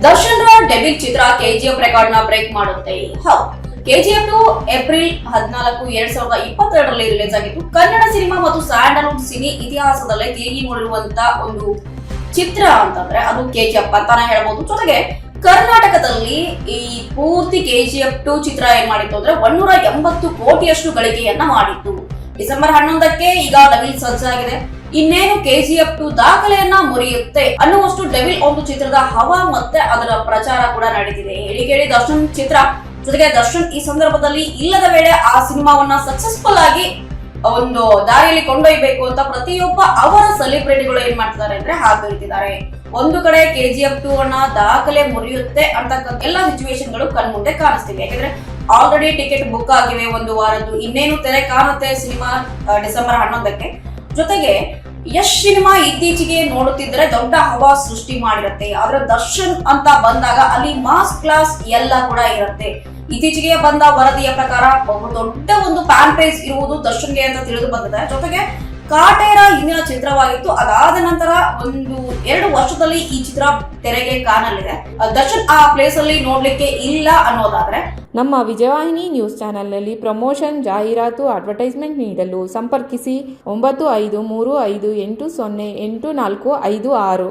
ದರ್ಶನ್ ರ ಡೆಬ್ಯೂ ಚಿತ್ರ KGF record ನ break ಮಾಡುತ್ತೆ. ಹೌದು, ಕೆಜಿಎಫ್ ಏಪ್ರಿಲ್ 14, 2022ರಲ್ಲಿ ರಿಲೀಸ್ ಆಗಿತ್ತು. ಕನ್ನಡ ಸಿನಿಮಾ ಮತ್ತು ಸ್ಯಾಂಡಲ್ವುಡ್ ಸಿನಿ ಇತಿಹಾಸದಲ್ಲೇ ತಿರುಗಿ ನೋಡಿರುವಂತ ಒಂದು ಚಿತ್ರ ಅಂತಂದ್ರೆ ಅದು ಕೆಜಿಎಫ್ ಅಂತಾನೆ ಹೇಳ್ಬಹುದು. ಜೊತೆಗೆ ಕರ್ನಾಟಕದಲ್ಲಿ ಈ ಪೂರ್ತಿ ಕೆಜಿಎಫ್ 2 ಚಿತ್ರ ಏನ್ ಮಾಡಿತ್ತು ಅಂದ್ರೆ 180 ಕೋಟಿಯಷ್ಟು ಗಳಿಕೆಯನ್ನ ಮಾಡಿತ್ತು. ಡಿಸೆಂಬರ್ 11ಕ್ಕೆ ಈಗ ಡೆವಿಲ್ ಸಜ್ಜಾಗಿದೆ. ಇನ್ನೇನು ಕೆಜಿಎಫ್ 2 ದಾಖಲೆಯನ್ನ ಮುರಿಯುತ್ತೆ ಅನ್ನುವಷ್ಟು ಡೆವಿಲ್ ಒಂದು ಚಿತ್ರದ ಹವಾ ಮತ್ತೆ ಅದರ ಪ್ರಚಾರ ಕೂಡ ನಡೀತಿದೆ. ಹೇಳಿ ಕೇಳಿ ದರ್ಶನ್ ಚಿತ್ರ, ಜೊತೆಗೆ ದರ್ಶನ್ ಈ ಸಂದರ್ಭದಲ್ಲಿ ಇಲ್ಲದ ವೇಳೆ ಆ ಸಿನಿಮಾವನ್ನ ಸಕ್ಸಸ್ಫುಲ್ ಆಗಿ ಒಂದು ದಾರಿಯಲ್ಲಿ ಕೊಂಡೊಯ್ಯಬೇಕು ಅಂತ ಪ್ರತಿಯೊಬ್ಬ ಅವರ ಸೆಲೆಬ್ರಿಟಿಗಳು ಏನ್ ಮಾಡ್ತಿದ್ದಾರೆ ಅಂದ್ರೆ ಹಾಗೆ ಒಂದು ಕಡೆ ಕೆಜಿಎಫ್ 2 ಅನ್ನ ದಾಖಲೆ ಮುರಿಯುತ್ತೆ ಅಂತಕ್ಕಂಥ ಎಲ್ಲಾ ಸಿಚುವೇಶನ್ ಗಳು ಕಣ್ಮುಂದೆ ಕಾಣಿಸ್ತಿವೆ. ಯಾಕಂದ್ರೆ ಆಲ್ರೆಡಿ ಟಿಕೆಟ್ ಬುಕ್ ಆಗಿವೆ ಒಂದು ವಾರದ್ದು. ಇನ್ನೇನು ತೆರೆ ಕಾಣುತ್ತೆ ಸಿನಿಮಾ ಡಿಸೆಂಬರ್ 11ಕ್ಕೆ. ಜೊತೆಗೆ ಯಶ್ ಸಿನಿಮಾ ಇತ್ತೀಚೆಗೆ ನೋಡುತ್ತಿದ್ರೆ ದೊಡ್ಡ ಹವಾ ಸೃಷ್ಟಿ ಮಾಡಿರುತ್ತೆ. ಆದ್ರೆ ದರ್ಶನ್ ಅಂತ ಬಂದಾಗ ಅಲ್ಲಿ ಮಾಸ್ ಕ್ಲಾಸ್ ಎಲ್ಲ ಕೂಡ ಇರುತ್ತೆ. ಇತ್ತೀಚೆಗೆ ಬಂದ ವರದಿಯ ಪ್ರಕಾರ ಬಹು ದೊಡ್ಡ ಒಂದು ಫ್ಯಾನ್ ಪೇಜ್ ಇರುವುದು ದರ್ಶನ್ಗೆ ಅಂತ ತಿಳಿದು ಬಂದಿದೆ. ಜೊತೆಗೆ ಕಾಟೇರ ಹಿಂದಿನ ಚಿತ್ರವಾಗಿತ್ತು. ಅದಾದ ನಂತರ 1-2 ವರ್ಷದಲ್ಲಿ ಈ ಚಿತ್ರ ತೆರೆಗೆ ಕಾಣಲಿದೆ. ದರ್ಶನ್ ಆ ಪ್ಲೇಸ್ ಅಲ್ಲಿ ನೋಡ್ಲಿಕ್ಕೆ ಇಲ್ಲ ಅನ್ನೋದಾದ್ರೆ ನಮ್ಮ ವಿಜಯವಾಹಿನಿ ನ್ಯೂಸ್ ಚಾನೆಲ್ನಲ್ಲಿ ಪ್ರಮೋಷನ್, ಜಾಹೀರಾತು, ಅಡ್ವರ್ಟೈಸ್ಮೆಂಟ್ ನೀಡಲು ಸಂಪರ್ಕಿಸಿ 9535808456.